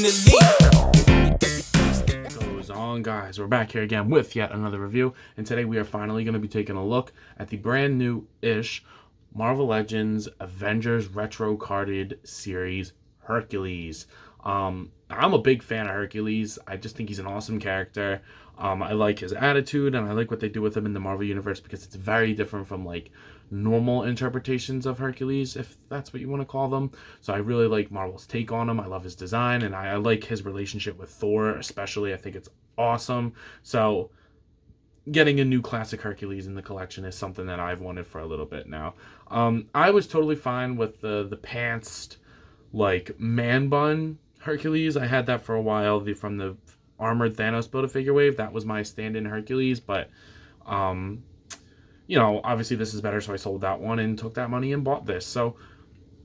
Goes on, guys. We're back here again with yet another review, and today we are finally going to be taking a look at the brand new-ish Marvel Legends Avengers retro carded series Hercules. I'm a big fan of Hercules. I just think he's an awesome character. I like his attitude, and I like what they do with him in the Marvel Universe because it's very different from like normal interpretations of Hercules, if that's what you want to call them. So I really like Marvel's take on him. I love his design, and I like his relationship with Thor, especially. I think it's awesome. So getting a new classic Hercules in the collection is something that I've wanted for a little bit now. I was totally fine with the pantsed, like, man bun Hercules. I had that for a while, from the armored Thanos Build-A-Figure wave. That was my stand-in Hercules, but you know, obviously this is better, so I sold that one and took that money and bought this. So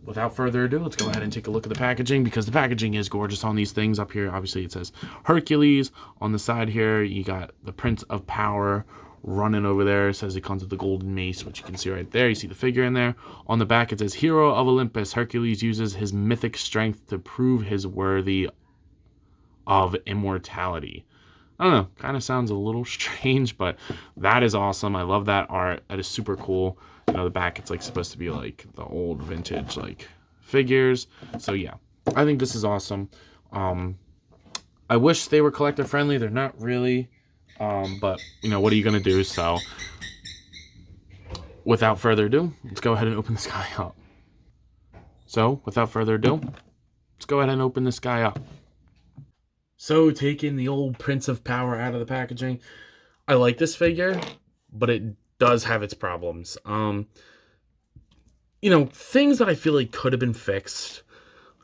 without further ado, let's go ahead and take a look at the packaging, because the packaging is gorgeous on these things. Up here, obviously, it says Hercules. On the side here, you got the Prince of Power running over there. It says it comes with the golden mace, which you can see right there. You see the figure in there. On the back, it says, Hero of Olympus, Hercules uses his mythic strength to prove his worthy of immortality. I don't know, kind of sounds a little strange, but that is awesome. I love that art. That is super cool. You know, the back, it's like supposed to be like the old vintage like figures. So yeah, I think this is awesome. I wish they were collector friendly. They're not really, but you know, what are you gonna do? So without further ado, let's go ahead and open this guy up. So without further ado, let's go ahead and open this guy up. So, taking the old Prince of Power out of the packaging, I like this figure, but it does have its problems. You know, things that I feel like could have been fixed,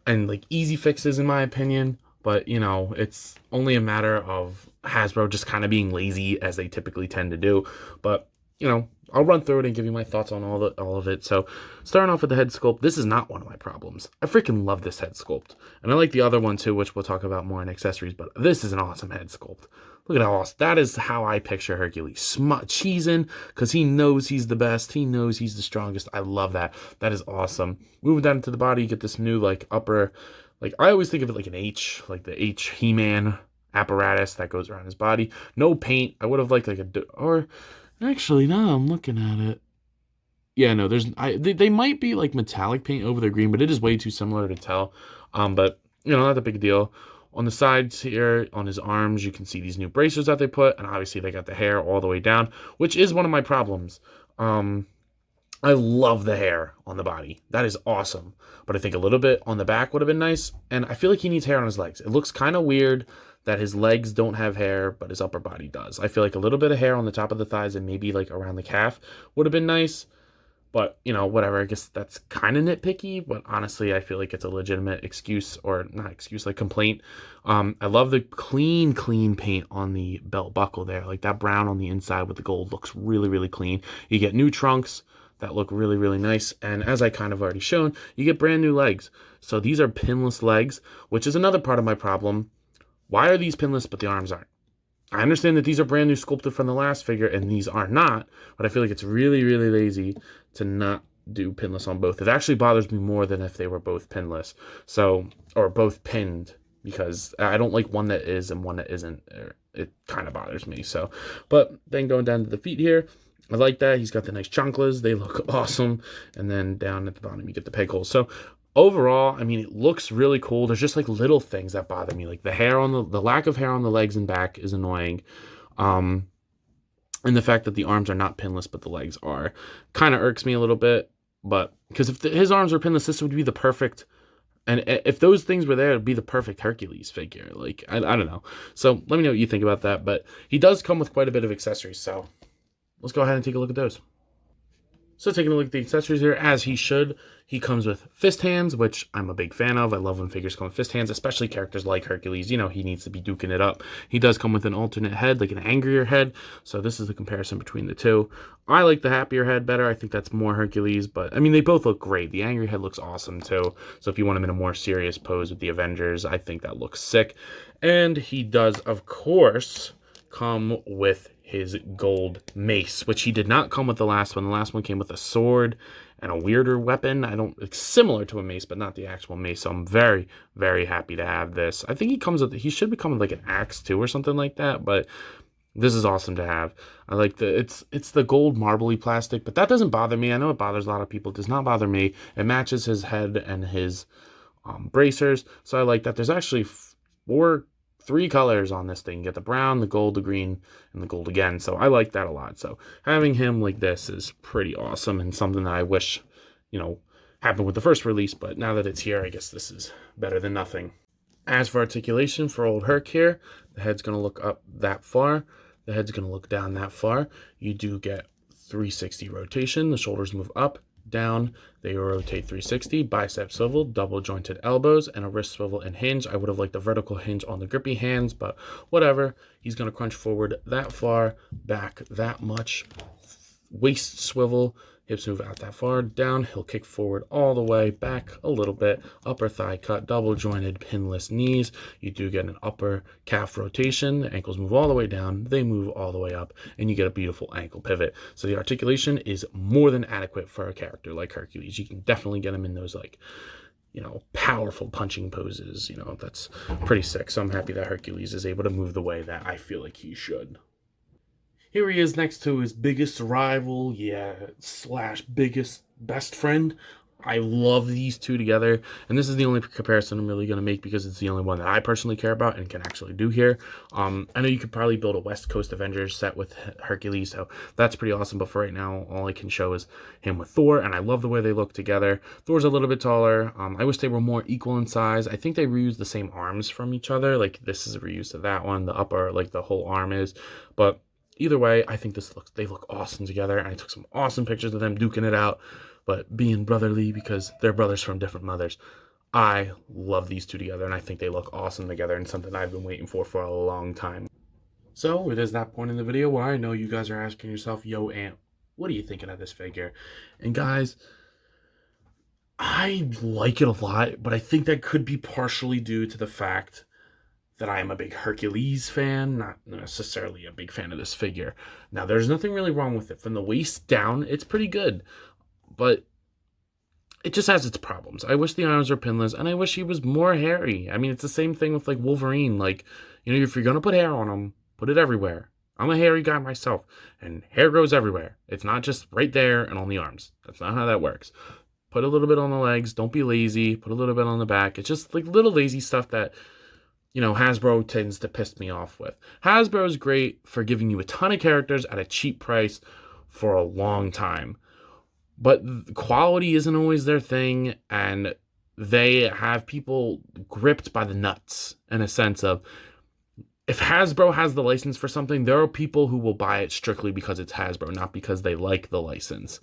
and like easy fixes in my opinion, but you know, it's only a matter of Hasbro just kind of being lazy, as they typically tend to do. But you know, I'll run through it and give you my thoughts on all of it. So, starting off with the head sculpt, this is not one of my problems. I freaking love this head sculpt. And I like the other one too, which we'll talk about more in accessories, but this is an awesome head sculpt. Look at how awesome. That is how I picture Hercules. Cheesing, because he knows he's the best. He knows he's the strongest. I love that. That is awesome. Moving down to the body, you get this new like upper, like I always think of it like an H, like the H He-Man apparatus that goes around his body. No paint. I would have liked like or actually, now I'm looking at it. Yeah, no, they might be like metallic paint over the green, but it is way too similar to tell. But you know, not a big deal. On the sides here, on his arms, you can see these new bracers that they put, and obviously they got the hair all the way down, which is one of my problems. I love the hair on the body. That is awesome. But I think a little bit on the back would have been nice, and I feel like he needs hair on his legs. It looks kind of weird that his legs don't have hair, but his upper body does. I feel like a little bit of hair on the top of the thighs and maybe like around the calf would have been nice. But, you know, whatever. I guess that's kind of nitpicky, but honestly, I feel like it's a legitimate excuse, or not excuse, like complaint. I love the clean paint on the belt buckle there. Like that brown on the inside with the gold looks really, really clean. You get new trunks that look really, really nice. And as I kind of already shown, you get brand new legs. So these are pinless legs, which is another part of my problem. Why are these pinless, but the arms aren't? I understand that these are brand new sculpted from the last figure, and these are not, but I feel like it's really, really lazy to not do pinless on both. It actually bothers me more than if they were both pinless. So, or both pinned, because I don't like one that is and one that isn't. It kind of bothers me. So, but then going down to the feet here, I like that. He's got the nice chanclas. They look awesome. And then down at the bottom, you get the peg holes. So overall, I mean, it looks really cool. There's just like little things that bother me. Like the hair on the lack of hair on the legs and back is annoying. And the fact that the arms are not pinless, but the legs are, kind of irks me a little bit. But because if his arms were pinless, this would be the perfect, and if those things were there, it'd be the perfect Hercules figure. Like, I don't know. So let me know what you think about that. But he does come with quite a bit of accessories. So let's go ahead and take a look at those. So taking a look at the accessories here, as he should, he comes with fist hands, which I'm a big fan of. I love when figures come with fist hands, especially characters like Hercules. You know, he needs to be duking it up. He does come with an alternate head, like an angrier head. So this is the comparison between the two. I like the happier head better. I think that's more Hercules, but I mean, they both look great. The angry head looks awesome too. So if you want him in a more serious pose with the Avengers, I think that looks sick. And he does, of course, come with his gold mace, which he did not come with the last one. The last one came with a sword and a weirder weapon. It's similar to a mace, but not the actual mace. So I'm very, very happy to have this. I think he should become with like an axe too or something like that, but this is awesome to have. I like it's the gold marbly plastic, but that doesn't bother me. I know it bothers a lot of people. It does not bother me. It matches his head and his bracers, so I like that. There's actually three colors on this thing. You get the brown, the gold, the green, and the gold again. So I like that a lot. So having him like this is pretty awesome and something that I wish, happened with the first release. But now that it's here, I guess this is better than nothing. As for articulation for old Herc here, the head's going to look up that far. The head's going to look down that far. You do get 360 rotation. The shoulders move up, down. They rotate 360, bicep swivel, double jointed elbows, and a wrist swivel and hinge. I would have liked a vertical hinge on the grippy hands, but whatever. He's going to crunch forward that far, back that much, waist swivel, hips move out that far, down. He'll kick forward all the way, back a little bit, upper thigh cut, double jointed, pinless knees. You do get an upper calf rotation. The ankles move all the way down, they move all the way up, and you get a beautiful ankle pivot. So the articulation is more than adequate for a character like Hercules. You can definitely get him in those powerful punching poses. That's pretty sick. So I'm happy that Hercules is able to move the way that I feel like he should. Here he is next to his biggest rival, / biggest best friend. I love these two together, and this is the only comparison I'm really going to make because it's the only one that I personally care about and can actually do here. I know you could probably build a West Coast Avengers set with Hercules, so that's pretty awesome, but for right now, all I can show is him with Thor, and I love the way they look together. Thor's a little bit taller. I wish they were more equal in size. I think they reused the same arms from each other. Like, this is a reuse of that one, the upper, the whole arm is, but either way, I think they look awesome together, and I took some awesome pictures of them duking it out, but being brotherly because they're brothers from different mothers. I love these two together, and I think they look awesome together, and something I've been waiting for a long time. So it is that point in the video where I know you guys are asking yourself, yo, Ant, what are you thinking of this figure? And guys, I like it a lot, but I think that could be partially due to the fact that I am a big Hercules fan, not necessarily a big fan of this figure. Now, there's nothing really wrong with it. From the waist down, it's pretty good, but it just has its problems. I wish the arms were pinless, and I wish he was more hairy. I mean, it's the same thing with, Wolverine. If you're going to put hair on him, put it everywhere. I'm a hairy guy myself, and hair grows everywhere. It's not just right there and on the arms. That's not how that works. Put a little bit on the legs. Don't be lazy. Put a little bit on the back. It's just, little lazy stuff that Hasbro tends to piss me off with. Hasbro is great for giving you a ton of characters at a cheap price for a long time. But quality isn't always their thing, and they have people gripped by the nuts in a sense of, if Hasbro has the license for something, there are people who will buy it strictly because it's Hasbro, not because they like the license.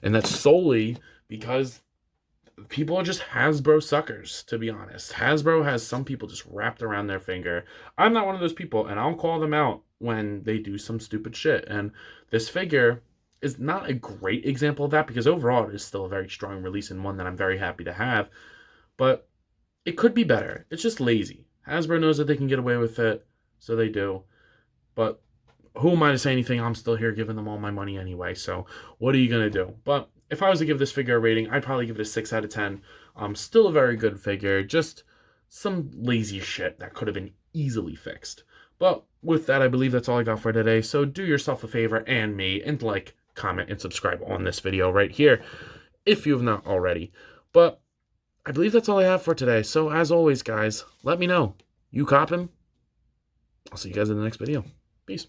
And that's solely because people are just Hasbro suckers, to be honest. Hasbro has some people just wrapped around their finger. I'm not one of those people, and I'll call them out when they do some stupid shit. And this figure is not a great example of that because overall it is still a very strong release and one that I'm very happy to have. But it could be better. It's just lazy. Hasbro knows that they can get away with it, so they do. But who am I to say anything? I'm still here giving them all my money anyway, so what are you going to do? But if I was to give this figure a rating, I'd probably give it a 6 out of 10. Still a very good figure, just some lazy shit that could have been easily fixed. But with that, I believe that's all I got for today. So do yourself a favor and me and comment, and subscribe on this video right here if you have not already. But I believe that's all I have for today. So as always, guys, let me know. You coppin'? I'll see you guys in the next video. Peace.